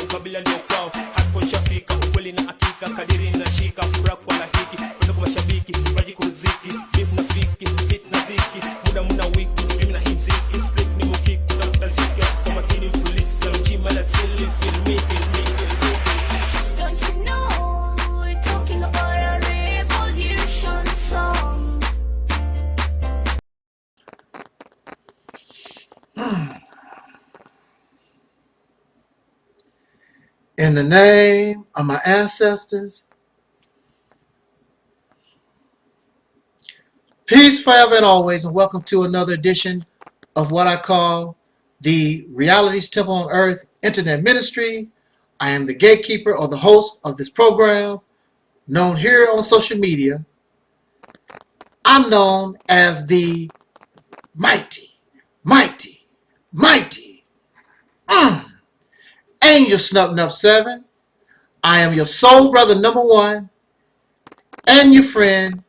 kabila ndio kwao. Hapo shafika ukweli na hakika, kadiri na shika furaha kwa lahiki. Kwa mashabiki maji kuziki, hip na fiki, hit na dhiki, muda muna wiki, mimi na hiziki, split ni mukiki, kutafuta ziki, kwa makini mfulisi, ya mchima la sili, feel me. Don't you know we're talking about a revolution song? In the name of my ancestors, peace forever and always, and welcome to another edition of what I call the Reality's Temple on Earth Internet Ministry. I am the gatekeeper or the host of this program, known here on social media. I'm known as the mighty Angel Snub 7. I am your soul brother number 1 and your friend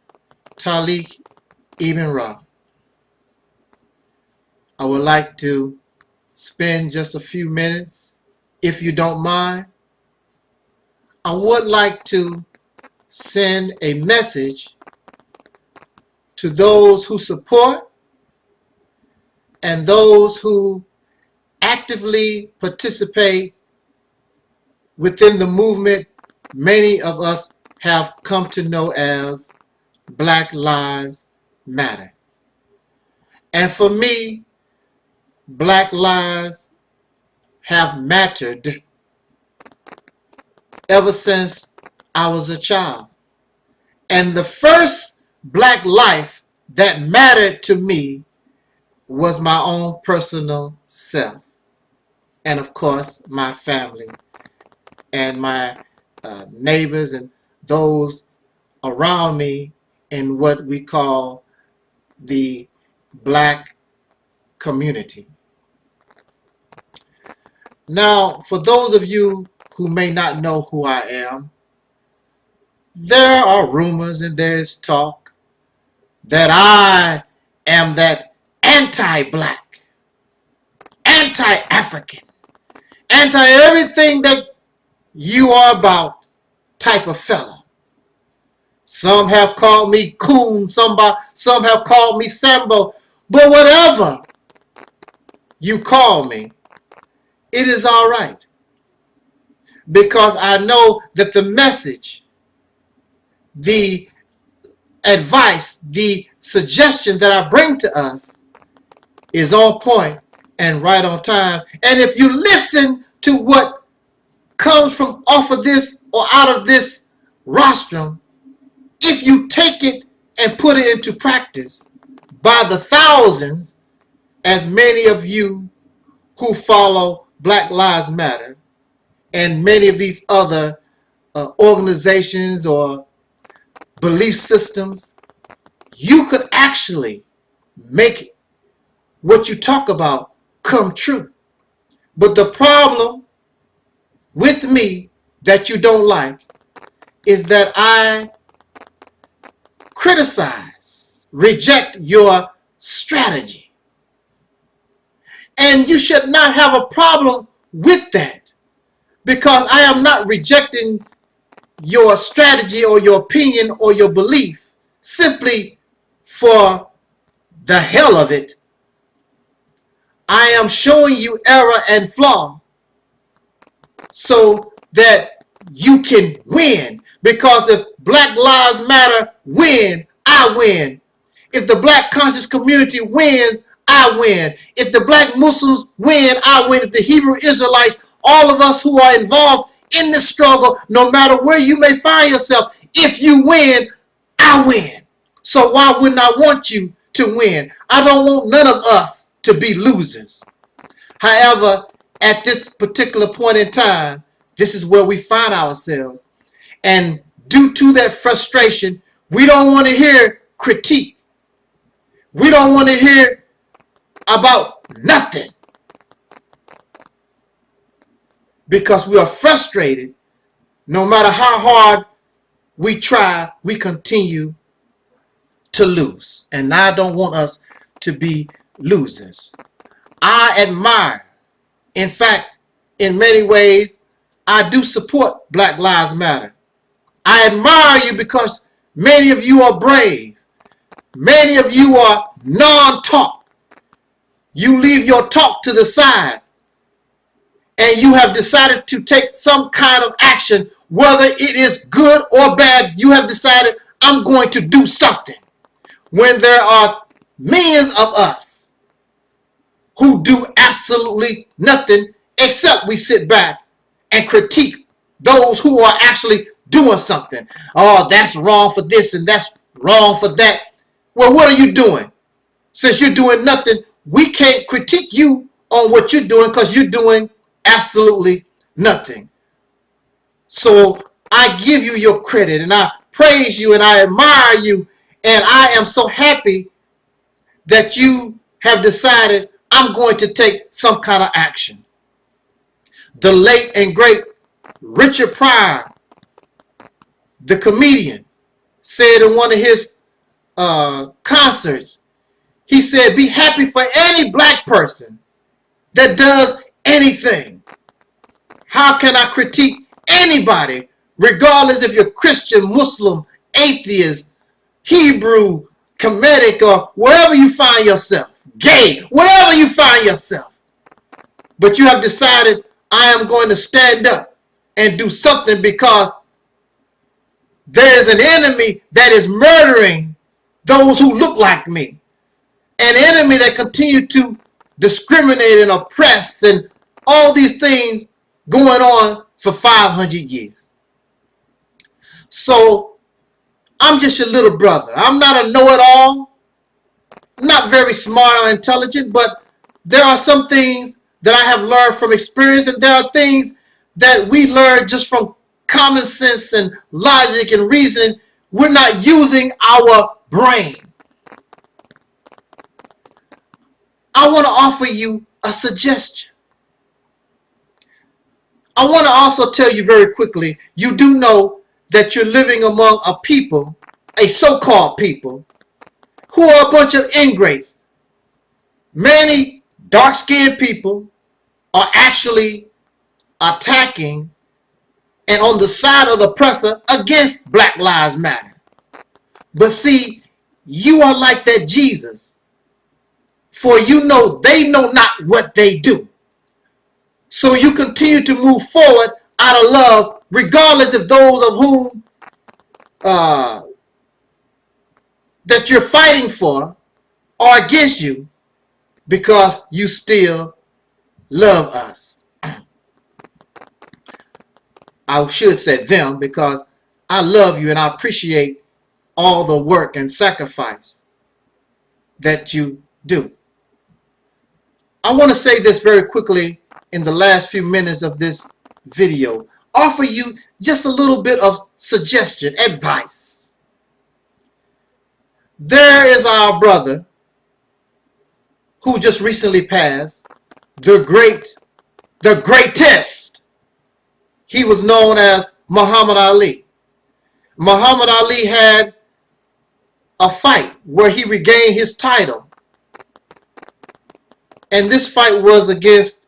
Taalik Ibn'rad. I would like to spend just a few minutes, if you don't mind. I would like to send a message to those who support and those who actively participate within the movement many of us have come to know as Black Lives Matter. And for me, Black lives have mattered ever since I was a child. And the first black life that mattered to me was my own personal self. And of course, my family and my neighbors and those around me in what we call the black community. Now, for those of you who may not know who I am, there are rumors and there is talk that I am that anti-black, anti-African, anti-everything that you are about type of fella. Some have called me coon, some have called me Sambo, but whatever you call me, it is all right. Because I know that the message, the advice, the suggestion that I bring to us is on point and right on time. And if you listen to what comes from off of this or out of this rostrum, if you take it and put it into practice by the thousands, as many of you who follow Black Lives Matter and many of these other organizations or belief systems, you could actually make what you talk about come true. But the problem with me that you don't like is that I criticize, reject your strategy. And you should not have a problem with that, because I am not rejecting your strategy or your opinion or your belief simply for the hell of it. I am showing you error and flaw so that you can win. Because if Black Lives Matter win, I win. If the black conscious community wins, I win. If the black Muslims win, I win. If the Hebrew Israelites, all of us who are involved in this struggle, no matter where you may find yourself, if you win, I win. So why wouldn't I want you to win? I don't want none of us to be losers. However, at this particular point in time, this is where we find ourselves. And due to that frustration, we don't want to hear critique. We don't want to hear about nothing. Because we are frustrated. No matter how hard we try, we continue to lose. And I don't want us to be losers. I admire, in fact, in many ways, I do support Black Lives Matter. I admire you because many of you are brave. Many of you are non-talk. You leave your talk to the side and you have decided to take some kind of action, whether it is good or bad. You have decided, I'm going to do something. When there are millions of us who do absolutely nothing except we sit back and critique those who are actually doing something. Oh, that's wrong for this and that's wrong for that. Well, what are you doing? Since you're doing nothing, we can't critique you on what you're doing because you're doing absolutely nothing. So I give you your credit and I praise you and I admire you, and I am so happy that you have decided I'm going to take some kind of action. The late and great Richard Pryor, the comedian, said in one of his concerts, he said, be happy for any black person that does anything. How can I critique anybody, regardless if you're Christian, Muslim, atheist, Hebrew, Kemetic, or wherever you find yourself, gay, wherever you find yourself. But you have decided, I am going to stand up and do something because there is an enemy that is murdering those who look like me. An enemy that continue to discriminate and oppress and all these things going on for 500 years. So I'm just your little brother. I'm not a know-it-all, not very smart or intelligent, but there are some things that I have learned from experience, and there are things that we learn just from common sense and logic and reasoning. We're not using our brain. I want to offer you a suggestion. I want to also tell you very quickly, you do know that you're living among a people, a so-called people, who are a bunch of ingrates. Many dark-skinned people are actually attacking and on the side of the oppressor against Black Lives Matter. But see, you are like that Jesus, for you know they know not what they do. So you continue to move forward out of love, regardless of those of whom that you're fighting for or against you, because you still love us. I should say them, because I love you and I appreciate all the work and sacrifice that you do. I want to say this very quickly in the last few minutes of this video. Offer you just a little bit of suggestion, advice. There is our brother who just recently passed, the greatest. He was known as Muhammad Ali. Muhammad Ali had a fight where he regained his title. And this fight was against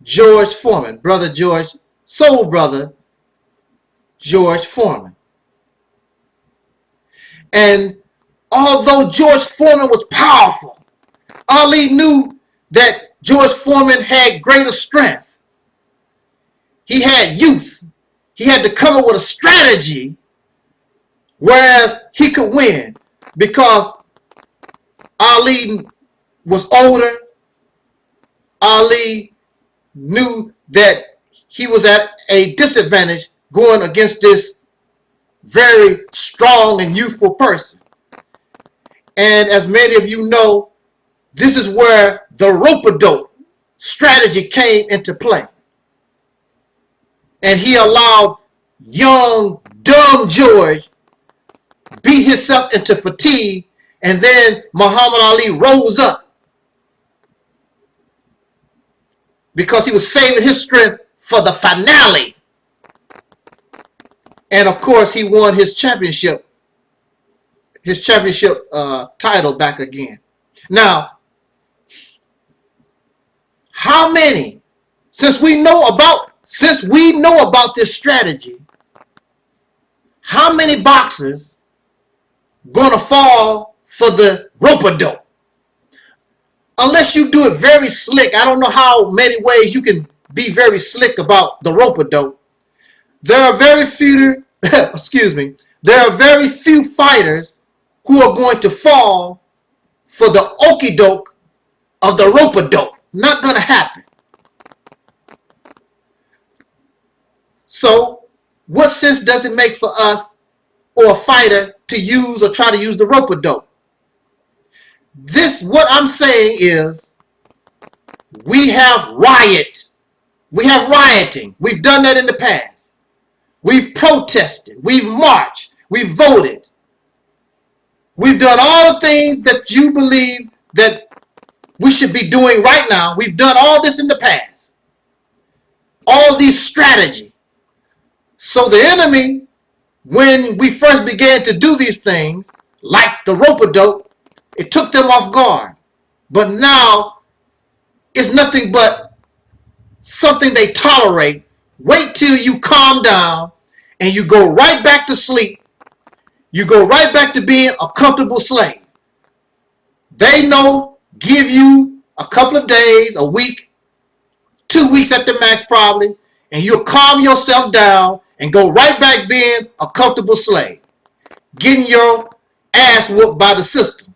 George Foreman, brother George, soul brother George Foreman. And although George Foreman was powerful, Ali knew that George Foreman had greater strength. He had youth. He had to come up with a strategy whereas he could win, because Ali was older. Ali knew that he was at a disadvantage going against this very strong and youthful person. And as many of you know, this is where the rope-a-dope strategy came into play. And he allowed young, dumb George beat himself into fatigue, and then Muhammad Ali rose up because he was saving his strength for the finale. And of course, he won his championship title back again. Now, how many, since we know about since we know about this strategy, how many boxers gonna fall for the rope-a-dope? Unless you do it very slick. I don't know how many ways you can be very slick about the rope-a-dope. There are very few, there are very few fighters who are going to fall for the okie-doke of the rope-a-dope. Not gonna happen. So, what sense does it make for us or a fighter to use or try to use the rope-a-dope? What I'm saying is, we have riot. We have rioting. We've done that in the past. We've protested. We've marched. We've voted. We've done all the things that you believe that we should be doing right now. We've done all this in the past. All these strategies. So the enemy, when we first began to do these things, like the rope-a-dope, it took them off guard. But now, it's nothing but something they tolerate. Wait till you calm down and you go right back to sleep. You go right back to being a comfortable slave. They know, give you a couple of days, a week, 2 weeks at the max probably, and you'll calm yourself down and go right back being a comfortable slave, getting your ass whooped by the system.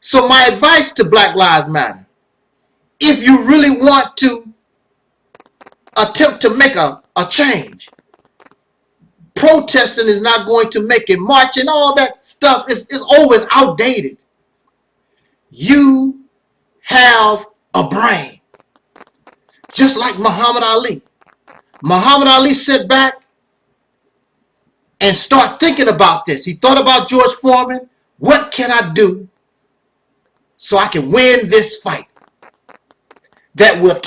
So my advice to Black Lives Matter, if you really want to attempt to make a change, protesting is not going to make it. Marching, all that stuff is always outdated. You have a brain. Just like Muhammad Ali. Muhammad Ali sat back and started thinking about this. He thought about George Foreman. What can I do so I can win this fight that will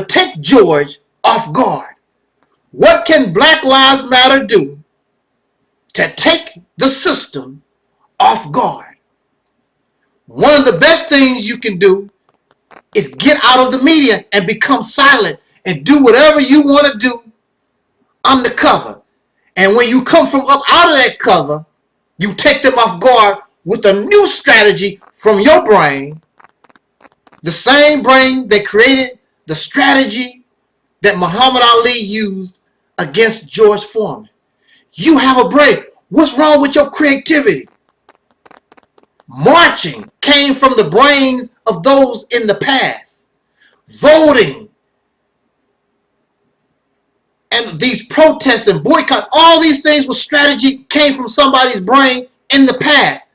take George off guard? What can Black Lives Matter do to take the system off guard? One of the best things you can do is get out of the media and become silent and do whatever you want to do undercover. And when you come from up out of that cover, you take them off guard with a new strategy from your brain, the same brain that created the strategy that Muhammad Ali used against George Foreman. You have a break. What's wrong with your creativity? Marching came from the brains of those in the past. Voting and these protests and boycott, all these things with strategy came from somebody's brain in the past.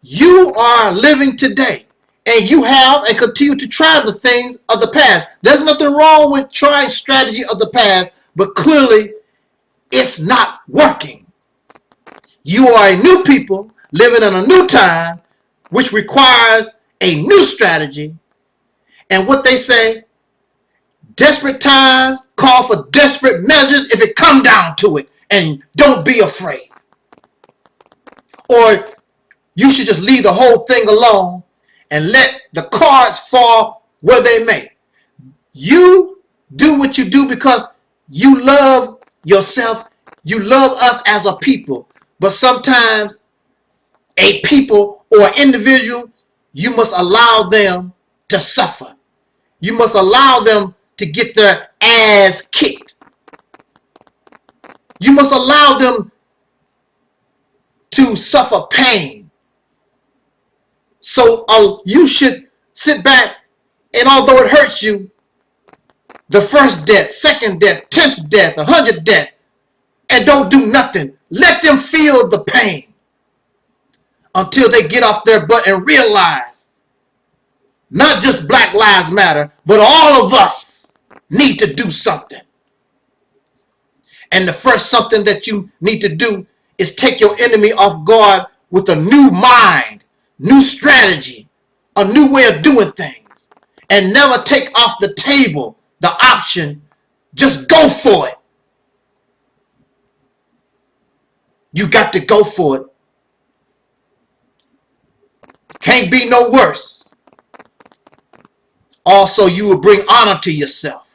You are living today, and you have and continue to try the things of the past. There's nothing wrong with trying strategy of the past, but clearly it's not working. You are a new people living in a new time, which requires a new strategy. And what they say, desperate times call for desperate measures if it comes down to it. And don't be afraid. Or you should just leave the whole thing alone and let the cards fall where they may. You do what you do because you love yourself. You love us as a people. But sometimes a people or an individual, you must allow them to suffer. You must allow them to get their ass kicked. You must allow them to suffer pain. So you should sit back, and although it hurts you, the first death, second death, 10th death, 100th death, and don't do nothing. Let them feel the pain until they get off their butt and realize not just Black Lives Matter, but all of us need to do something. And the first something that you need to do is take your enemy off guard with a new mind, new strategy, a new way of doing things, and never take off the table the option, just go for it. You got to go for it. Can't be no worse. also you will bring honor to yourself.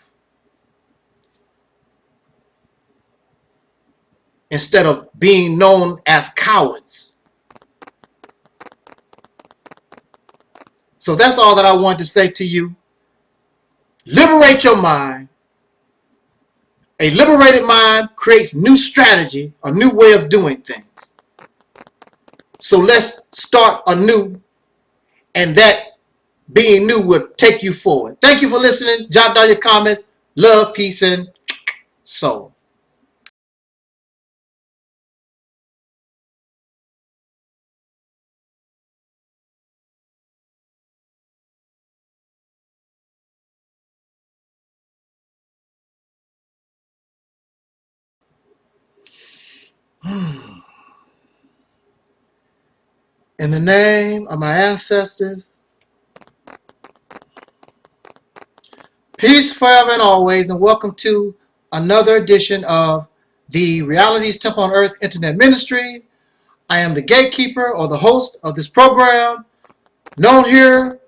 Instead of being known as cowards. So that's all that I wanted to say to you. Liberate your mind. A liberated mind creates new strategy, a new way of doing things. So let's start anew, and that being new will take you forward. Thank you for listening. Jot down your comments. Love, peace, and soul. In the name of my ancestors, peace forever and always, and welcome to another edition of the Reality's Temple on Earth Internet Ministry. I am the gatekeeper or the host of this program, known here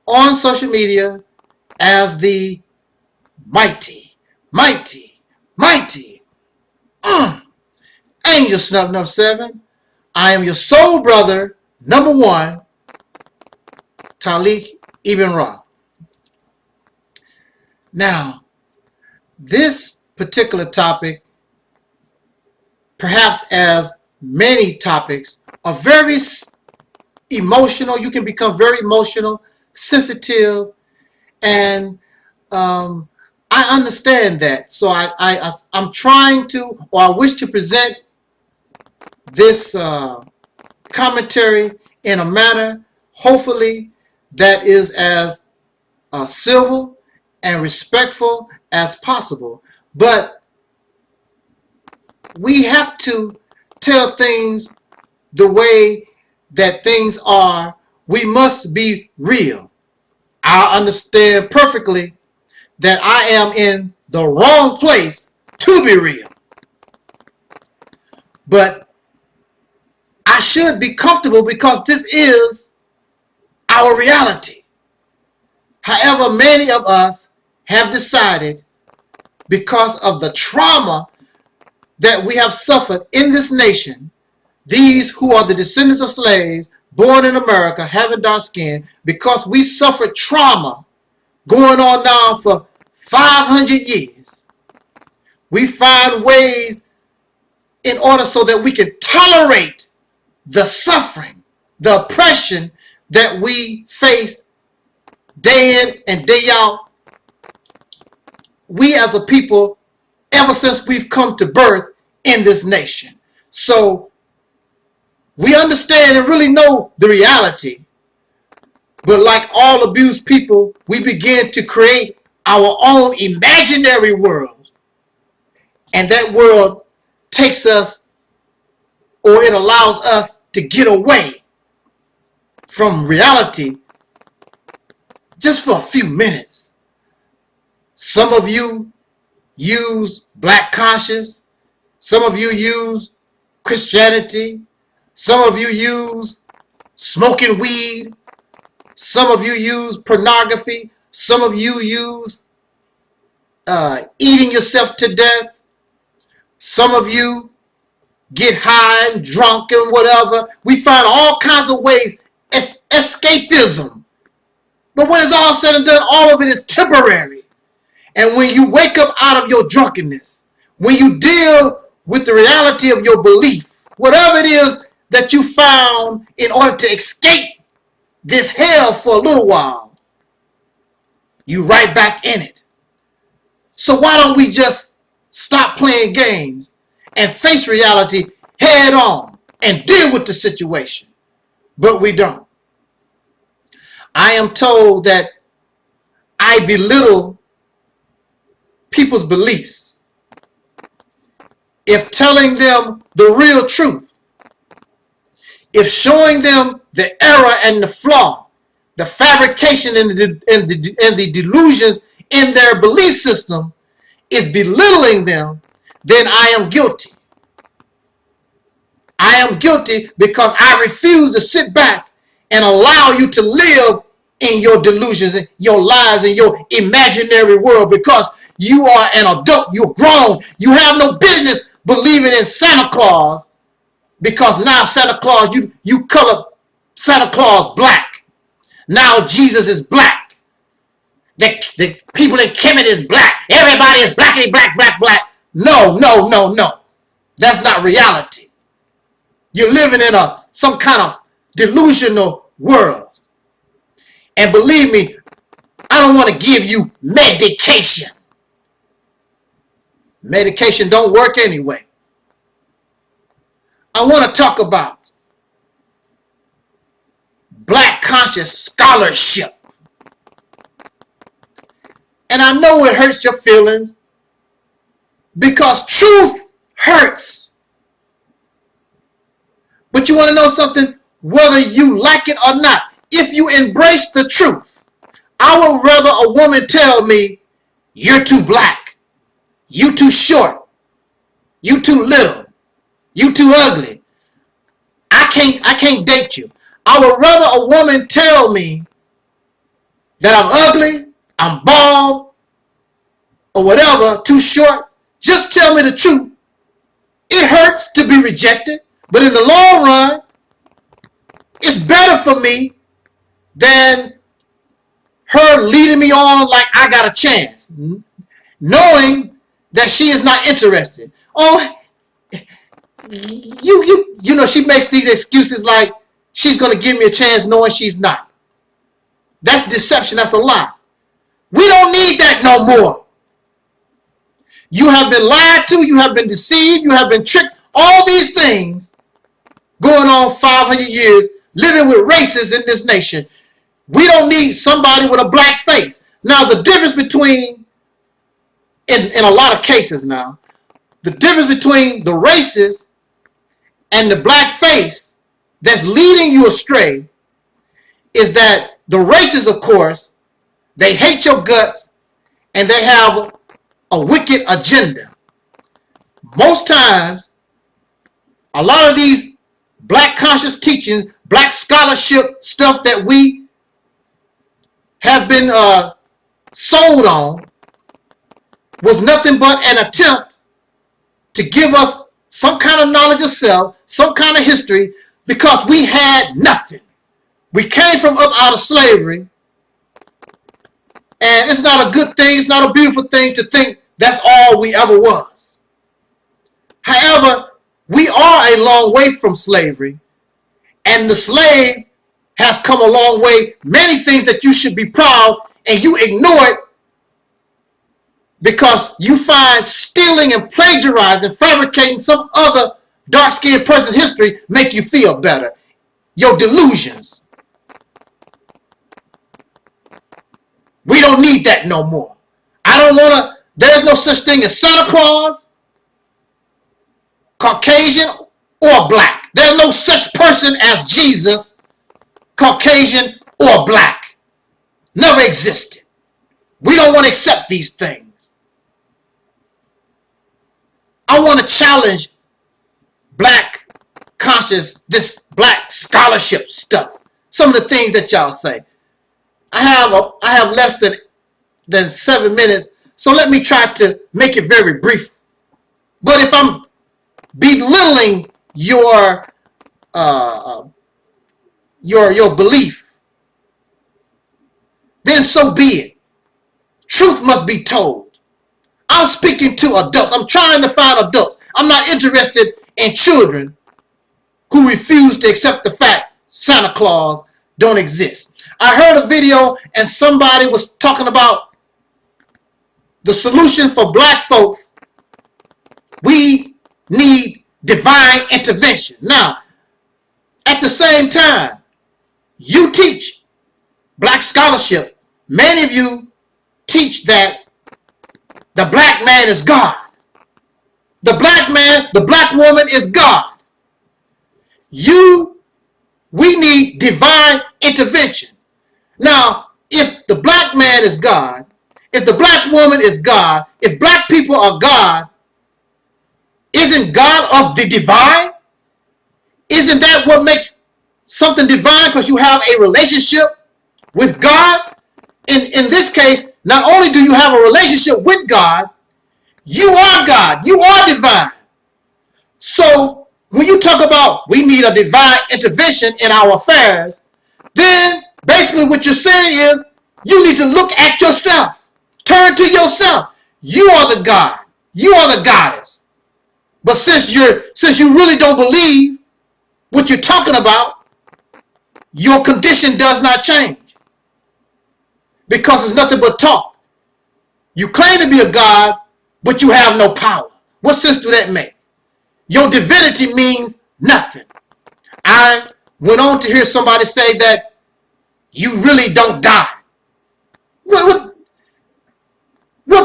on social media as the mighty Angel Snub Number 7. I am your soul brother, number 1, Taalik Ibn'rad. Now, this particular topic, perhaps as many topics, are very emotional. You can become very emotional, sensitive, and I understand that. So I'm trying to, or I wish to present this commentary in a manner, hopefully, that is as civil and respectful as possible. But we have to tell things the way that things are. We must be real. I understand perfectly that I am in the wrong place to be real. But I should be comfortable because this is our reality. However, many of us have decided, because of the trauma that we have suffered in this nation, these who are the descendants of slaves born in America, having dark skin, because we suffered trauma going on now for 500 years, we find ways in order so that we can tolerate the suffering, the oppression that we face day in and day out. We as a people, ever since we've come to birth in this nation. So we understand and really know the reality. But like all abused people, we begin to create our own imaginary world. And that world takes us, or it allows us to get away from reality just for a few minutes. Some of you use black conscience. Some of you use Christianity. Some of you use smoking weed. Some of you use pornography. Some of you use eating yourself to death. Some of you get high and drunk and whatever. We find all kinds of ways. It's escapism. But when it's all said and done, all of it is temporary. And when you wake up out of your drunkenness, when you deal with the reality of your belief, whatever it is that you found in order to escape this hell for a little while, you right back in it. So why don't we just stop playing games and face reality head on and deal with the situation? But we don't. I am told that I belittle people's beliefs if telling them the real truth, if showing them the error and the flaw, the fabrication and the delusions in their belief system is belittling them, then I am guilty. I am guilty because I refuse to sit back and allow you to live in your delusions, in your lies, in your imaginary world, because you are an adult, you're grown, you have no business believing in Santa Claus, because now Santa Claus, you color Santa Claus black. Now Jesus is black. The people in Kemet is black. Everybody is blackity black, black, black. No, no, no, no. That's not reality. You're living in some kind of delusional world. And believe me, I don't want to give you medication. Medication don't work anyway. I want to talk about black conscious scholarship. And I know it hurts your feelings, because truth hurts. But you want to know something? Whether you like it or not, if you embrace the truth, I would rather a woman tell me, you're too black, you too short, you too little, you too ugly, I can't date you. I would rather a woman tell me that I'm ugly, I'm bald, or whatever, too short. Just tell me the truth. It hurts to be rejected, but in the long run, it's better for me than her leading me on like I got a chance, knowing that she is not interested. Oh, you know, she makes these excuses like she's going to give me a chance knowing she's not. That's deception. That's a lie. We don't need that no more. You have been lied to. You have been deceived. You have been tricked. All these things going on 500 years, living with races in this nation. We don't need somebody with a black face. Now, the difference between, in a lot of cases now, the difference between the races and the black face that's leading you astray is that the races, of course, they hate your guts and they have a wicked agenda. Most times, a lot of these black conscious teachings, black scholarship stuff that we have been sold on was nothing but an attempt to give us some kind of knowledge of self, some kind of history, because we had nothing. We came from up out of slavery, and it's not a good thing, it's not a beautiful thing to think that's all we ever was. However, we are a long way from slavery, and the slave has come a long way. Many things that you should be proud, and you ignore it because you find stealing and plagiarizing, fabricating some other dark-skinned person's history make you feel better. Your delusions. We don't need that no more. I don't want to, there's no such thing as Santa Claus, Caucasian, or black. There's no such person as Jesus, Caucasian, or black. Never existed. We don't want to accept these things. I want to challenge black conscious, this black scholarship stuff. Some of the things that y'all say. I have less than 7 minutes, so let me try to make it very brief. But if I'm belittling your belief, then so be it. Truth must be told. I'm speaking to adults. I'm trying to find adults. I'm not interested in children who refuse to accept the fact Santa Claus don't exist. I heard a video and somebody was talking about the solution for black folks. We need divine intervention. Now, at the same time, you teach black scholarship. Many of you teach that the black man is God. The black man, the black woman is God. We need divine intervention. Now, if the black man is God, if the black woman is God, if black people are God, isn't God of the divine? Isn't that what makes something divine? Because you have a relationship with God, in this case, not only do you have a relationship with God, you are God. You are divine. So when you talk about we need a divine intervention in our affairs, then basically what you're saying is you need to look at yourself. Turn to yourself. You are the God. You are the goddess. But since you really don't believe what you're talking about, your condition does not change. Because it's nothing but talk. You claim to be a God, but you have no power. What sense do that make? Your divinity means nothing. I went on to hear somebody say that you really don't die. What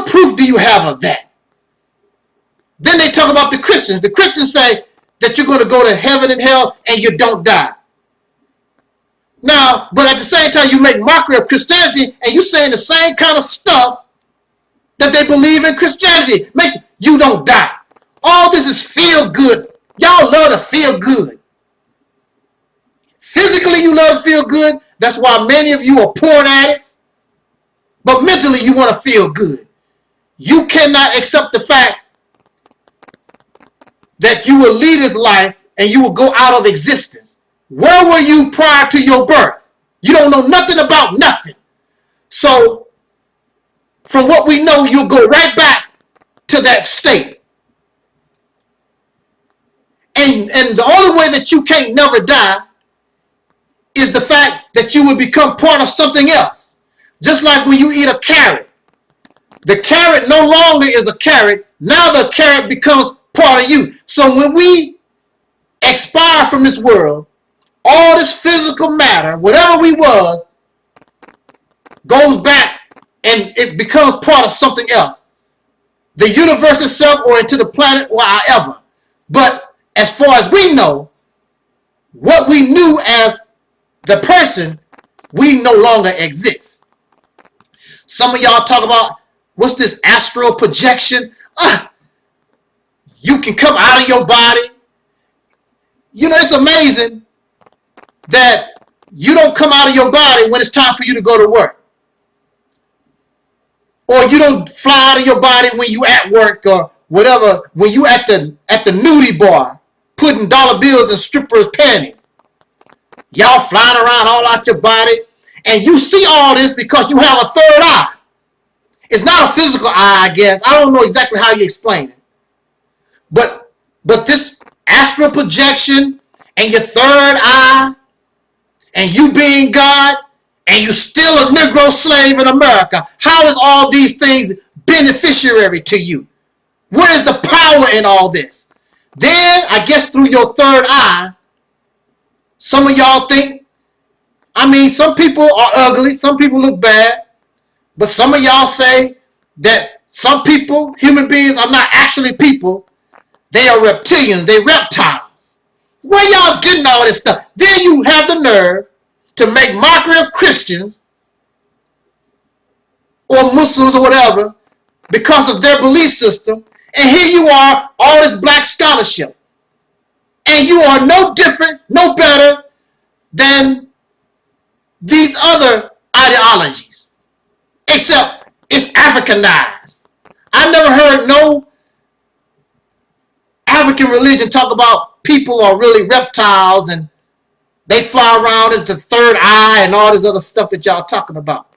proof do you have of that? Then they talk about the Christians. The Christians say that you're going to go to heaven and hell and you don't die. Now, but at the same time, you make mockery of Christianity and you're saying the same kind of stuff that they believe in Christianity. Makes you don't die. All this is feel good. Y'all love to feel good. Physically, you love to feel good. That's why many of you are porn addicts. But mentally, you want to feel good. You cannot accept the fact that you will lead this life and you will go out of existence. Where were you prior to your birth? You don't know nothing about nothing. So, from what we know, you'll go right back to that state. And the only way that you can't never die is the fact that you will become part of something else. Just like when you eat a carrot. The carrot no longer is a carrot. Now the carrot becomes part of you. So when we expire from this world, all this physical matter, whatever we was, goes back and it becomes part of something else. The universe itself or into the planet or however. But as far as we know, what we knew as the person, we no longer exist. Some of y'all talk about, what's this astral projection? You can come out of your body. You know, it's amazing that you don't come out of your body when it's time for you to go to work. Or you don't fly out of your body when you at work or whatever, when you at the nudie bar, putting dollar bills in strippers' panties. Y'all flying around all out your body, and you see all this because you have a third eye. It's not a physical eye, I guess. I don't know exactly how you explain it. But this astral projection and your third eye and you being God and you still a Negro slave in America, how is all these things beneficiary to you? Where is the power in all this? Then, I guess through your third eye, some of y'all think, some people are ugly, some people look bad, but some of y'all say that some people, human beings, are not actually people. They are reptilians, they reptiles. Where y'all getting all this stuff? Then you have the nerve to make mockery of Christians or Muslims or whatever because of their belief system. And here you are, all this black scholarship. And you are no different, no better than these other ideologies. Except it's Africanized. I never heard no African religion talk about people are really reptiles and they fly around into the third eye and all this other stuff that y'all talking about.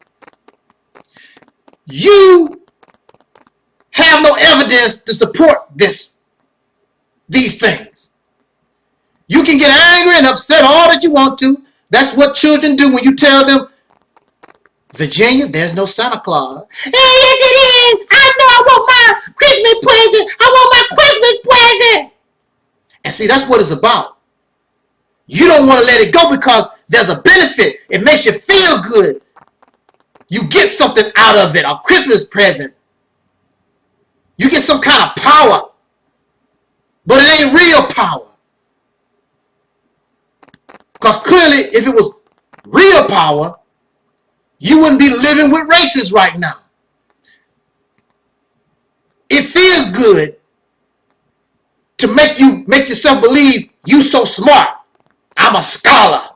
You have no evidence to support these things. You can get angry and upset all that you want to. That's what children do when you tell them, Virginia, there's no Santa Claus. Hey, yes it is. I know I want my Christmas present. I want my Christmas present. And see, that's what it's about. You don't want to let it go because there's a benefit. It makes you feel good. You get something out of it, a Christmas present. You get some kind of power. But it ain't real power. Because clearly, if it was real power, you wouldn't be living with racists right now. It feels good to make yourself believe you so smart. I'm a scholar.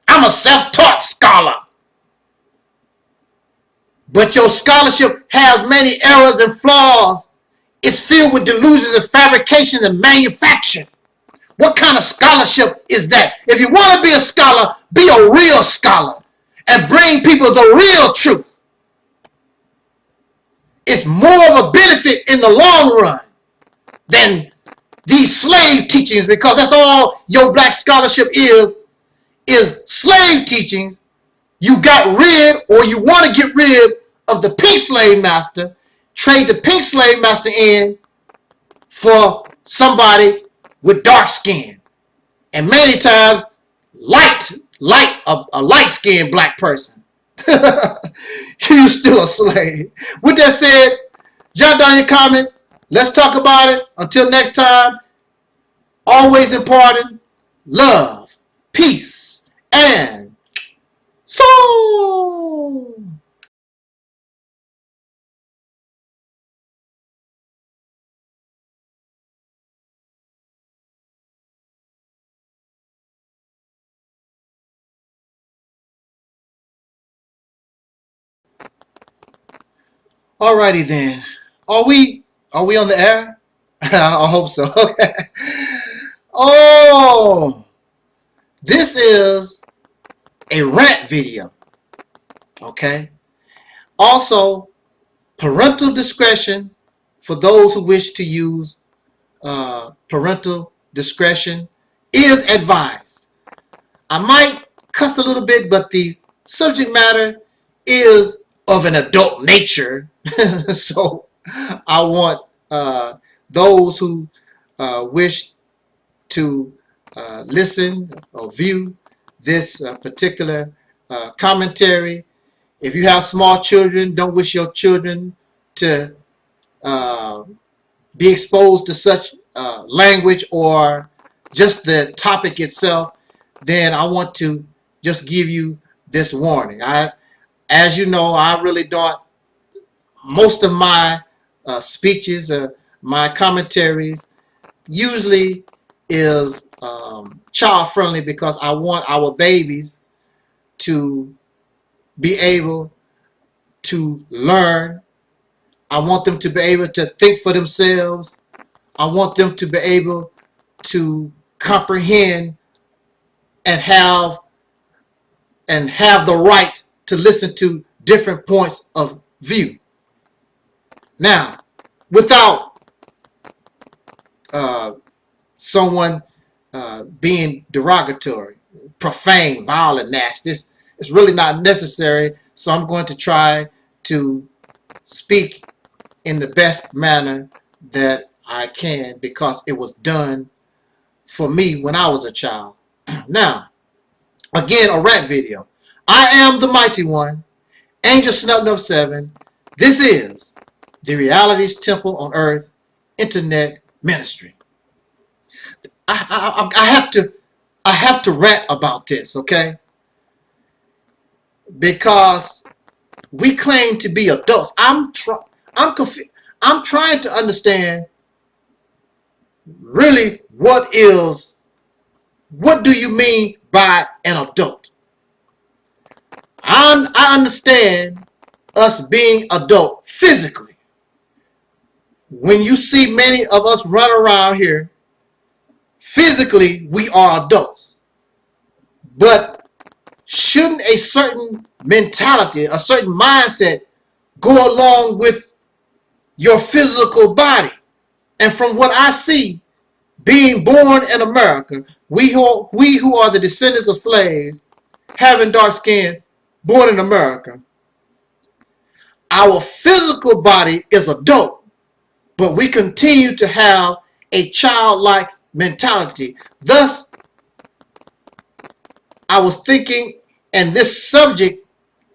I'm a self-taught scholar. but your scholarship has many errors and flaws. It's filled with delusions and fabrications and manufacture. What kind of scholarship is that? If you want to be a scholar, be a real scholar and bring people the real truth. It's more of a benefit in the long run than these slave teachings, because that's all your black scholarship is slave teachings. You got rid, or you want to get rid of the pink slave master, trade the pink slave master in for somebody with dark skin, and many times a light-skinned black person. You still a slave. With that said, jot down your comments. Let's talk about it. Until next time, always imparting love, peace, and soul. Alrighty then. Are we on the air? I hope so. Okay. Oh, this is a rant video. Okay. Also, parental discretion for those who wish to use parental discretion is advised. I might cuss a little bit, but the subject matter is of an adult nature. So I want those who wish to listen or view this particular commentary. If you have small children, don't wish your children to be exposed to such language or just the topic itself, then I want to just give you this warning. As you know, I really don't, most of my speeches, my commentaries usually is child friendly, because I want our babies to be able to learn. I want them to be able to think for themselves. I want them to be able to comprehend and have the right to listen to different points of view. Now, without someone being derogatory, profane, violent, nasty, it's really not necessary. So I'm going to try to speak in the best manner that I can, because it was done for me when I was a child. Now, again, a rap video. I am the mighty one, Angel Snub Nub 7. This is the Reality's Temple on Earth Internet Ministry. I have to rant about this, okay? Because we claim to be adults. I'm trying to understand really what do you mean by an adult? I understand us being adult physically. When you see many of us run around here, physically we are adults. But shouldn't a certain mentality, a certain mindset go along with your physical body? And from what I see, being born in America, we who are the descendants of slaves, having dark skin, born in America, our physical body is adult, but we continue to have a childlike mentality. Thus, I was thinking, and this subject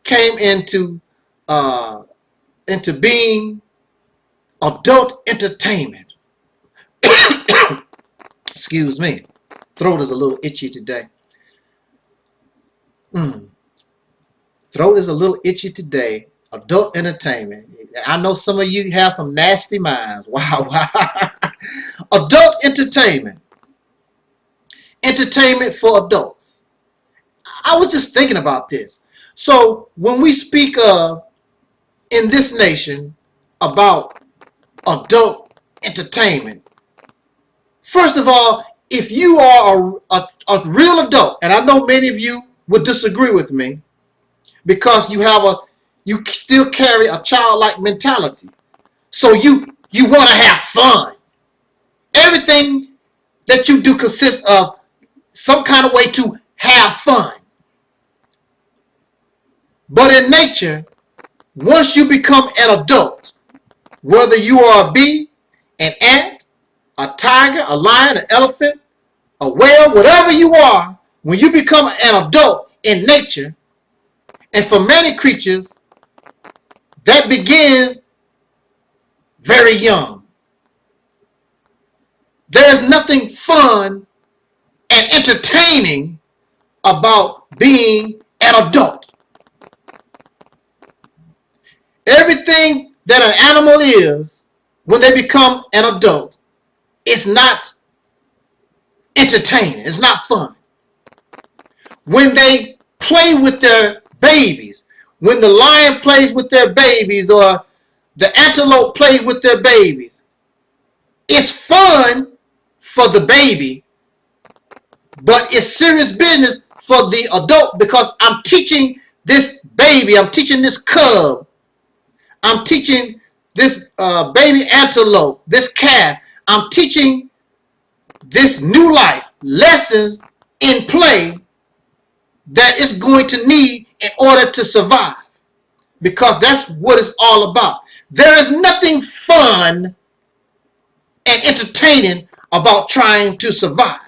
came into being, adult entertainment. Excuse me, throat is a little itchy today. Throat is a little itchy today. Adult entertainment. I know some of you have some nasty minds. Wow. Adult entertainment. Entertainment for adults. I was just thinking about this. So when we speak of in this nation about adult entertainment. First of all, if you are a real adult, and I know many of you would disagree with me because you still carry a childlike mentality. So you want to have fun. Everything that you do consists of some kind of way to have fun. But in nature, once you become an adult, whether you are a bee, an ant, a tiger, a lion, an elephant, a whale, whatever you are, when you become an adult in nature, and for many creatures, that begins very young. There is nothing fun and entertaining about being an adult. Everything that an animal is, when they become an adult, it's not entertaining. It's not fun. When they play with their babies, when the lion plays with their babies or the antelope plays with their babies, it's fun for the baby, but it's serious business for the adult because I'm teaching this baby, I'm teaching this cub, I'm teaching this baby antelope, this calf, I'm teaching this new life lessons in play that it's going to need in order to survive, because that's what it's all about. There is nothing fun and entertaining about trying to survive.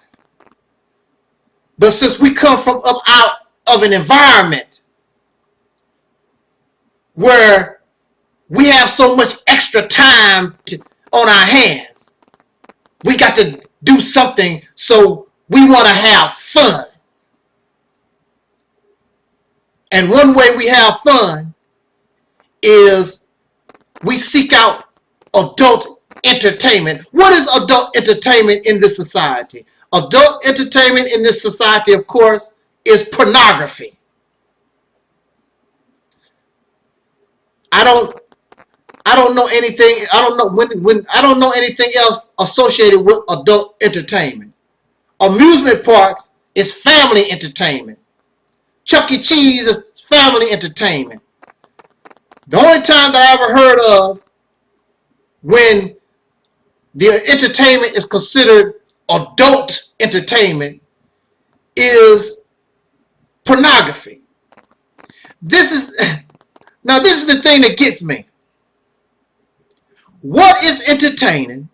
But since we come from up out of an environment where we have so much extra time on our hands, we got to do something, so we want to have fun. And one way we have fun is we seek out adult entertainment. What is adult entertainment in this society? Adult entertainment in this society, of course, is pornography. I don't know anything. I don't know anything else associated with adult entertainment. Amusement parks is family entertainment. Chuck E. Cheese is family entertainment. The only time that I ever heard of when the entertainment is considered adult entertainment is pornography. This is the thing that gets me. What is entertaining?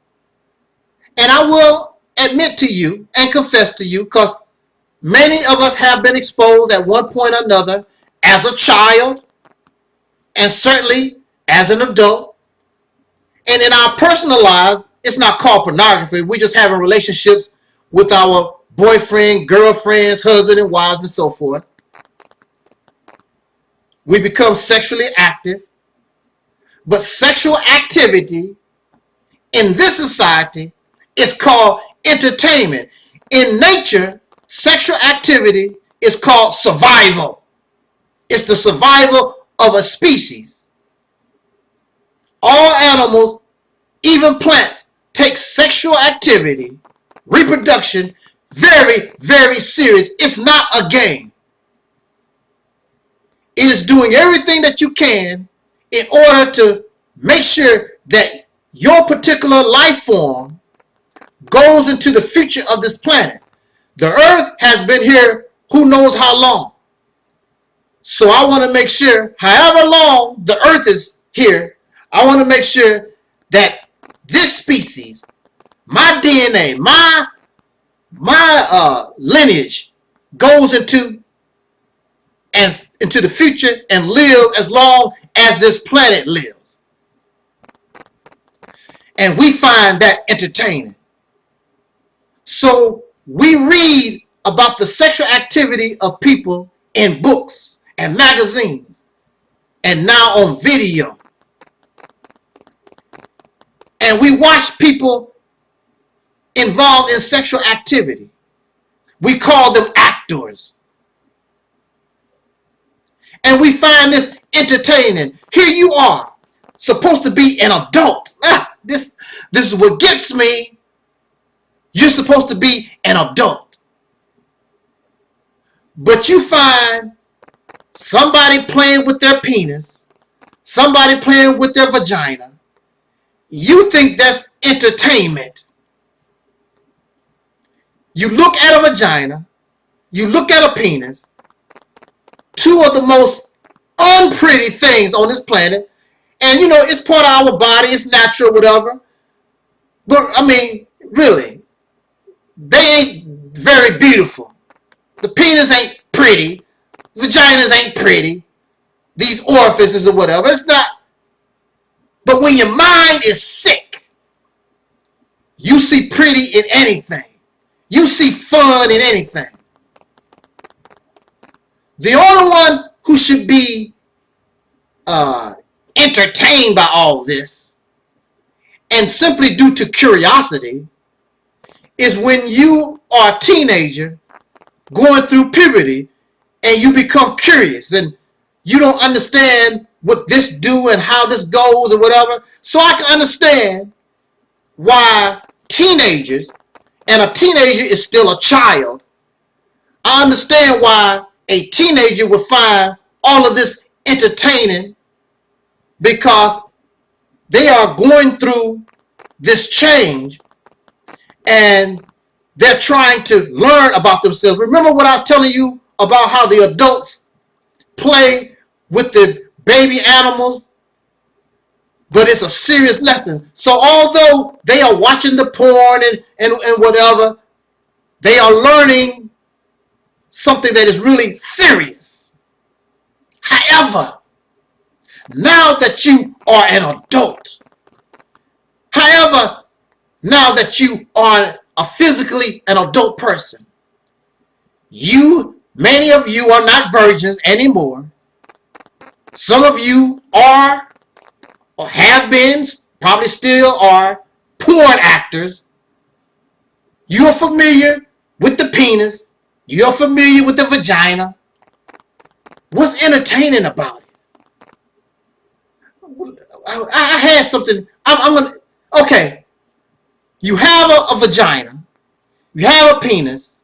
And I will admit to you and confess to you, because many of us have been exposed at one point or another as a child and certainly as an adult. And in our personal lives, it's not called pornography. We're just having relationships with our boyfriend, girlfriends, husband and wives and so forth. We become sexually active. But sexual activity in this society is called entertainment. In nature, sexual activity is called survival. It's the survival of a species. All animals, even plants, take sexual activity, reproduction, very, very serious. It's not a game. It is doing everything that you can in order to make sure that your particular life form goes into the future of this planet. The earth has been here who knows how long. So I want to make sure, however long the earth is here, I want to make sure that this species, my DNA, my lineage goes into the future and lives as long as this planet lives. And we find that entertaining. So we read about the sexual activity of people in books and magazines and now on video. And we watch people involved in sexual activity. We call them actors. And we find this entertaining. Here you are, supposed to be an adult. This is what gets me. You're supposed to be an adult. But you find somebody playing with their penis, somebody playing with their vagina. You think that's entertainment. You look at a vagina, you look at a penis, two of the most unpretty things on this planet, and you know, it's part of our body, it's natural, whatever. But, I mean, really, they ain't very beautiful. The penis ain't pretty, vaginas ain't pretty, these orifices or whatever, it's not. But when your mind is sick, you see pretty in anything. You see fun in anything. The only one who should be entertained by all this, and simply due to curiosity, is when you are a teenager going through puberty and you become curious and you don't understand what this do and how this goes or whatever. So I can understand why teenagers, and a teenager is still a child, I understand why a teenager would find all of this entertaining, because they are going through this change and they're trying to learn about themselves. Remember what I was telling you about how the adults play with the baby animals? But it's a serious lesson. So although they are watching the porn and whatever, they are learning something that is really serious. However, now that you are an adult, now that you are physically an adult person, many of you are not virgins anymore. Some of you are, or have been, probably still are, porn actors. You are familiar with the penis. You are familiar with the vagina. What's entertaining about it? I had something. I'm gonna. Okay. You have a vagina. You have a penis.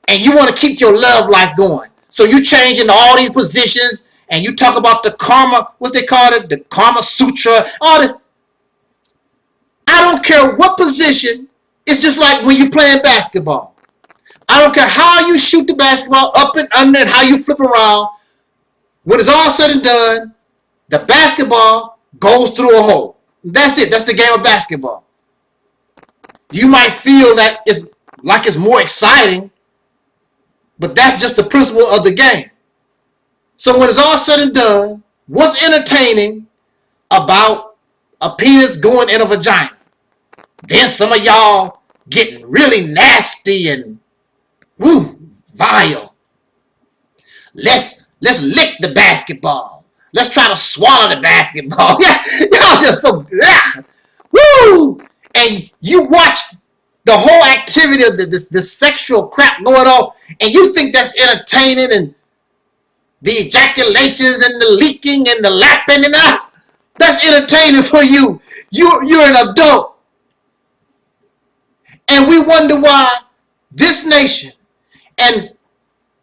And you want to keep your love life going. So you change into all these positions. And you talk about the karma, what they call it, the Karma Sutra, all this. I don't care what position. It's just like when you're playing basketball. I don't care how you shoot the basketball, up and under, and how you flip around. When it's all said and done, the basketball goes through a hole. That's it. That's the game of basketball. You might feel that it's like it's more exciting, but that's just the principle of the game. So when it's all said and done, what's entertaining about a penis going in a vagina? Then some of y'all getting really nasty and vile. Let's lick the basketball. Let's try to swallow the basketball. Y'all just so woo! And you watch the whole activity of the sexual crap going on, and you think that's entertaining, and the ejaculations and the leaking and the lapping and that's entertaining for you. You're an adult. And we wonder why this nation and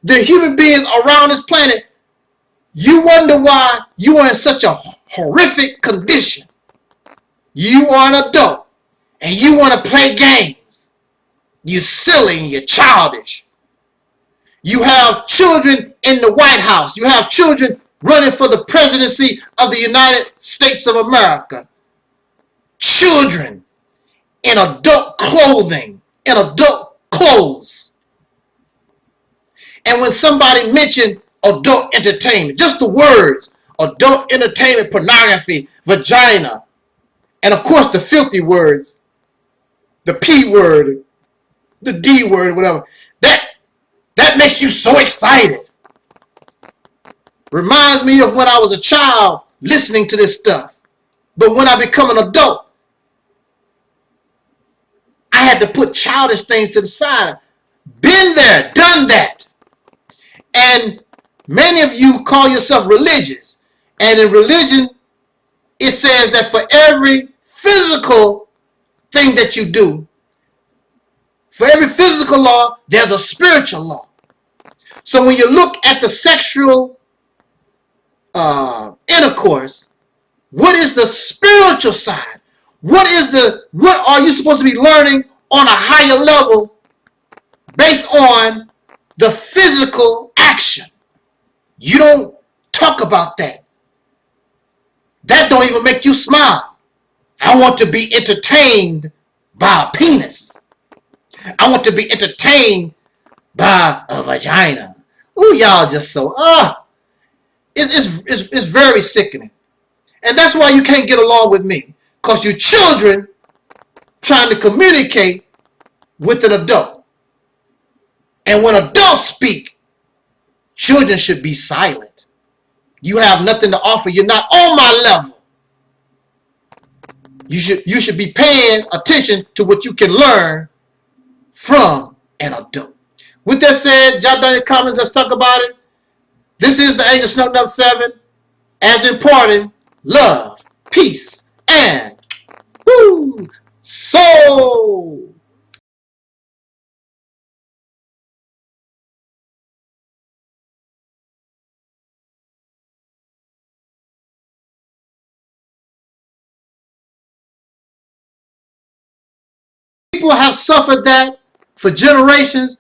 the human beings around this planet, you wonder why you are in such a horrific condition. You are an adult and you want to play games. You're silly and you're childish. You have children in the White House. You have children running for the presidency of the United States of America. Children in adult clothing, in adult clothes. And when somebody mentioned adult entertainment, just the words, adult entertainment, pornography, vagina, and of course the filthy words, the P word, the D word, whatever, that makes you so excited. Reminds me of when I was a child listening to this stuff. But when I become an adult, I had to put childish things to the side. Been there, done that. And Many of you call yourself religious. And in religion, it says that for every physical thing that you do, for every physical law, there's a spiritual law. So when you look at the sexual intercourse, what is the spiritual side? What are you supposed to be learning on a higher level based on the physical action? You don't talk about that. That don't even make you smile. I want to be entertained by a penis. I want to be entertained by a vagina. Ooh, y'all just so, it's very sickening. And that's why you can't get along with me. Because you children trying to communicate with an adult. And when adults speak, children should be silent. You have nothing to offer. You're not on my level. You should be paying attention to what you can learn from an adult. With that said, jot down your comments. Let's talk about it. This is the Angel Snuck Up 7. As imparting love, peace, and soul. People have suffered that for generations.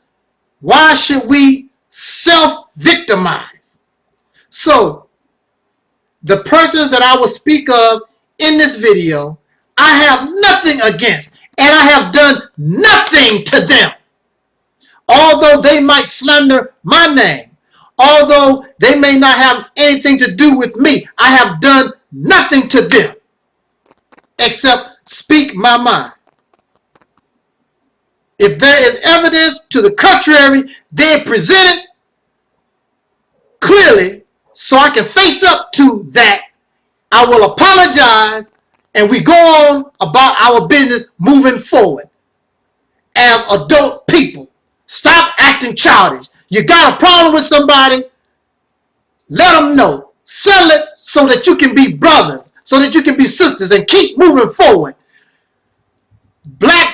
Why should we self-victimize? So, the persons that I will speak of in this video, I have nothing against, and I have done nothing to them. Although they might slander my name, although they may not have anything to do with me, I have done nothing to them except speak my mind. If there is evidence to the contrary, they present it clearly so I can face up to that. I will apologize and we go on about our business moving forward. As adult people, stop acting childish. You got a problem with somebody, let them know. Settle it so that you can be brothers, so that you can be sisters and keep moving forward.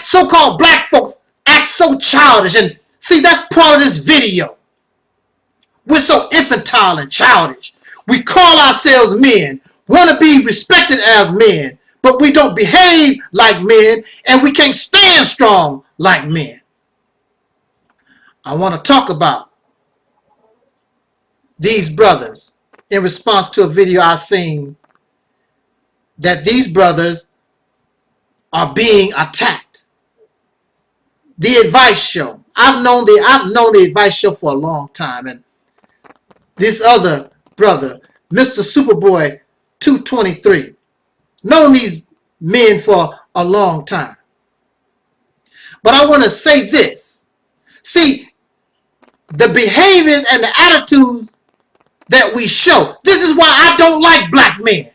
So-called black folks act so childish, and see, that's part of this video. We're so infantile and childish. We call ourselves men, want to be respected as men, but we don't behave like men, and we can't stand strong like men. I want to talk about these brothers in response to a video I seen that these brothers are being attacked. The Advice Show. I've known the Advice Show for a long time, and this other brother, Mr. Superboy 223, known these men for a long time. But I want to say this. See, the behaviors and the attitudes that we show, this is why I don't like black men.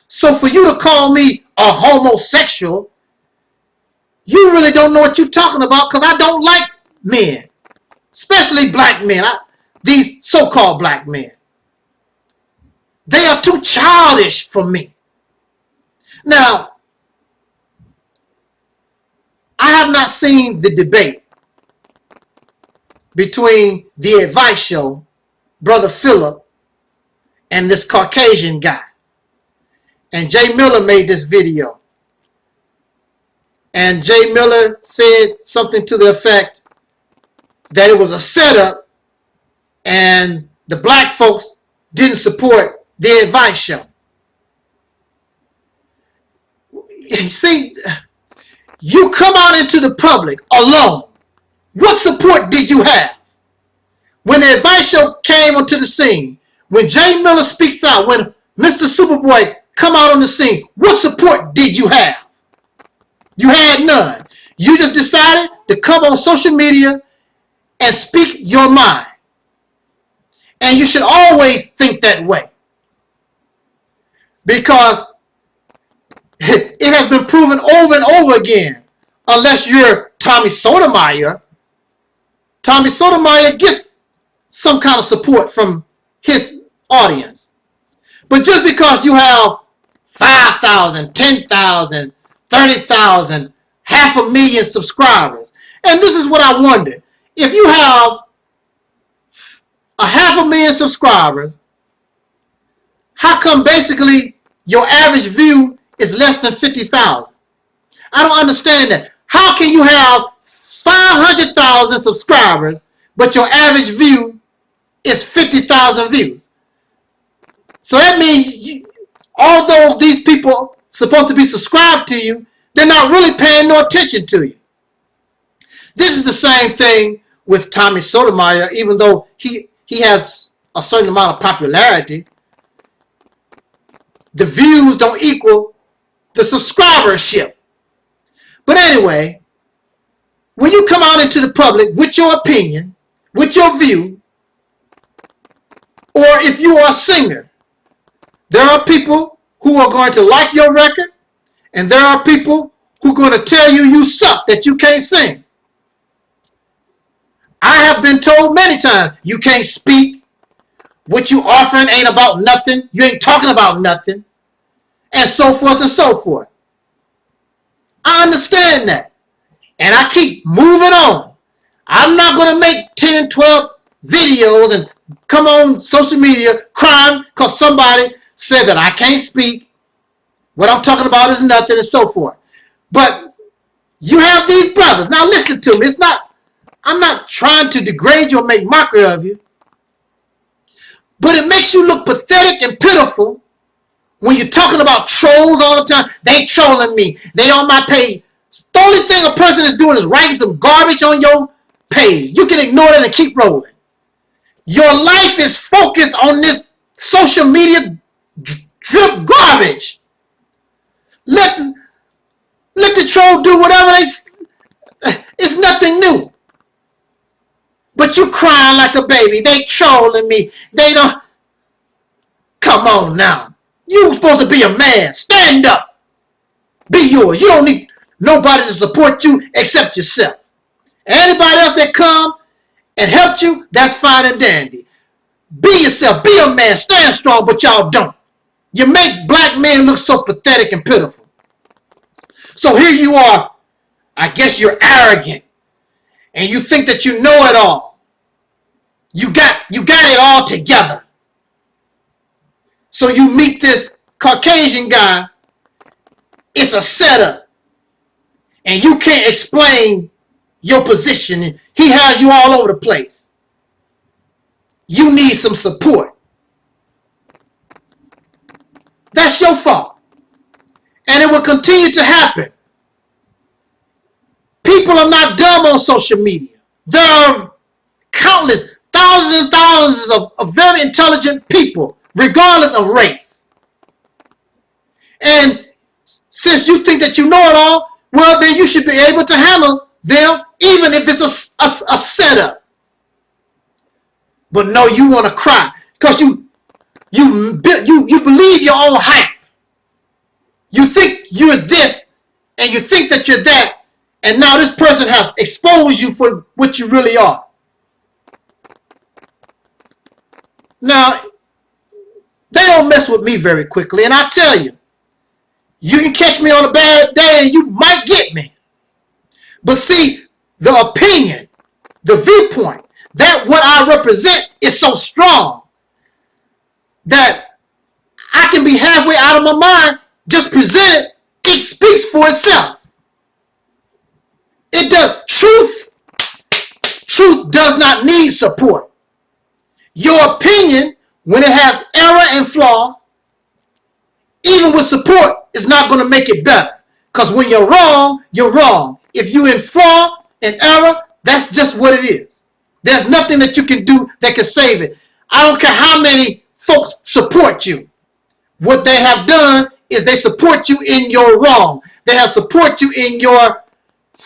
So for you to call me a homosexual, you really don't know what you're talking about, because I don't like men, especially black men, these so-called black men. They are too childish for me. Now, I have not seen the debate between the Advice Show, Brother Phillip, and this Caucasian guy. And Jay Miller made this video. And Jay Miller said something to the effect that it was a setup and the black folks didn't support the Advice Show. See, you come out into the public alone. What support did you have? When the Advice Show came onto the scene, when Jay Miller speaks out, when Mr. Superboy come out on the scene, what support did you have? You had none. You just decided to come on social media and speak your mind. And you should always think that way. Because it has been proven over and over again, unless you're Tommy Sotomayor. Tommy Sotomayor gets some kind of support from his audience. But just because you have 5,000, 10,000, 30,000, 500,000 subscribers, and this is what I wonder. If you have 500,000 subscribers, how come basically your average view is less than 50,000? I don't understand that. How can you have 500,000 subscribers, but your average view is 50,000 views? So that means, although these people supposed to be subscribed to you, they're not really paying no attention to you. This is the same thing with Tommy Sotomayor, even though he has a certain amount of popularity. The views don't equal the subscribership. But anyway, when you come out into the public with your opinion, with your view, or if you are a singer, there are people who are going to like your record, and there are people who are going to tell you you suck, that you can't sing. I have been told many times, you can't speak, what you offering ain't about nothing, you ain't talking about nothing, and so forth and so forth. I understand that. And I keep moving on. I'm not going to make 10, 12 videos and come on social media crying because somebody said that I can't speak. What I'm talking about is nothing and so forth. But you have these brothers. Now listen to me. I'm not trying to degrade you or make mockery of you. But it makes you look pathetic and pitiful when you're talking about trolls all the time. They trolling me. They on my page. The only thing a person is doing is writing some garbage on your page. You can ignore it and keep rolling. Your life is focused on this social media drip garbage. Let the troll do whatever it's nothing new. But you crying like a baby. They trolling me. They don't. Come on now. You're supposed to be a man. Stand up. Be yours. You don't need nobody to support you except yourself. Anybody else that come and help you, that's fine and dandy. Be yourself. Be a man. Stand strong, but y'all don't. You make black men look so pathetic and pitiful. So here you are. I guess you're arrogant. And you think that you know it all. You got it all together. So you meet this Caucasian guy. It's a setup. And you can't explain your position. He has you all over the place. You need some support. That's your fault. And it will continue to happen. People are not dumb on social media. There are countless, thousands and thousands of very intelligent people, regardless of race. And since you think that you know it all, well, then you should be able to handle them, even if it's a setup. But no, you want to cry because you believe your own hype. You think you're this, and you think that you're that, and now this person has exposed you for what you really are. Now, they don't mess with me very quickly, and I tell you, you can catch me on a bad day and you might get me. But see, the opinion, the viewpoint, that what I represent is so strong that I can be halfway out of my mind, just present it, it speaks for itself. It does. Truth does not need support. Your opinion, when it has error and flaw, even with support, is not going to make it better. Because when you're wrong, you're wrong. If you're in flaw and error, that's just what it is. There's nothing that you can do that can save it. I don't care how many folks support you. What they have done is they support you in your wrong. They have support you in your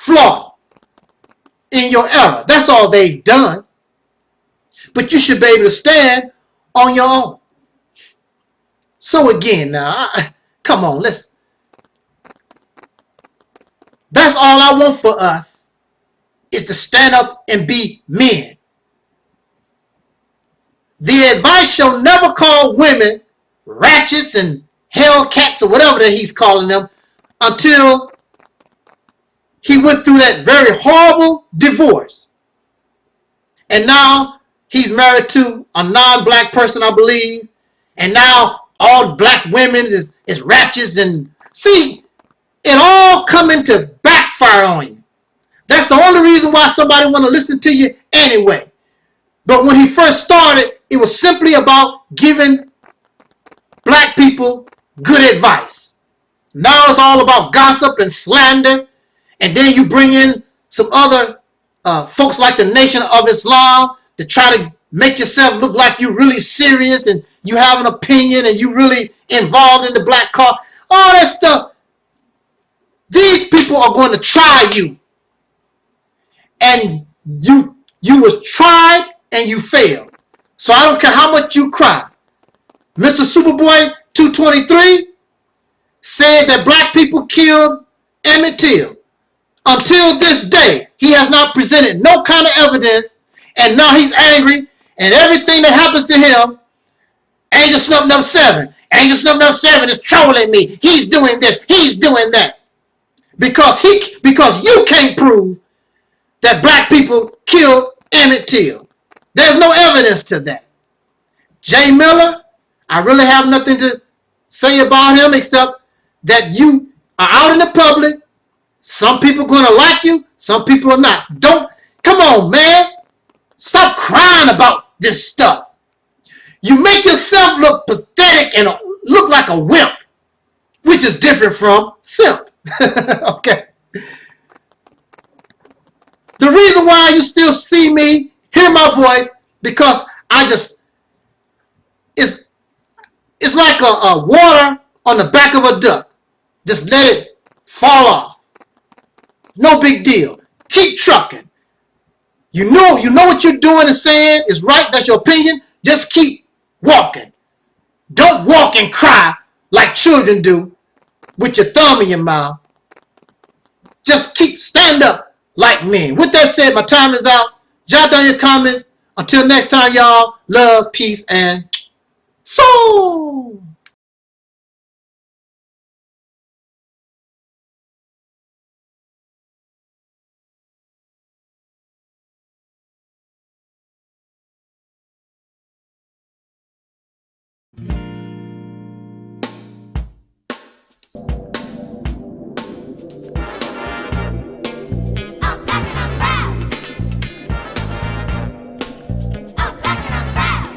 flaw, in your error. That's all they've done. But you should be able to stand on your own. So again, now, come on, listen. That's all I want for us, is to stand up and be men. the advice shall never call women ratchets and hellcats or whatever that he's calling them until he went through that very horrible divorce. And now he's married to a non-black person, I believe. And now all black women is ratchets. And see, it all coming to backfire on you. That's the only reason why somebody want to listen to you anyway. But when he first started, it was simply about giving black people good advice. Now it's all about gossip and slander. And then you bring in some other folks like the Nation of Islam to try to make yourself look like you're really serious and you have an opinion and you really involved in the black cause. All that stuff. These people are going to try you. And you was tried and you failed. So I don't care how much you cry. Mr. Superboy 223 said that black people killed Emmett Till. Until this day, he has not presented no kind of evidence, and now he's angry, and everything that happens to him, Angel Snub Number 7. Angel Snub Number 7 is trolling me. He's doing this. He's doing that. Because you can't prove that black people killed Emmett Till. There's no evidence to that. Jay Miller, I really have nothing to say about him except that you are out in the public. Some people are going to like you. Some people are not. Come on, man. Stop crying about this stuff. You make yourself look pathetic and look like a wimp, which is different from simp. Okay. The reason why you still see me, hear my voice, because it's like a water on the back of a duck. Just let it fall off. No big deal. Keep trucking. You know what you're doing and saying is right. That's your opinion. Just keep walking. Don't walk and cry like children do with your thumb in your mouth. Just stand up like men. With that said, my time is out. Jot down your comments. Until next time, y'all. Love, peace, and soul. I'm black and I'm proud. I'm black and I'm proud.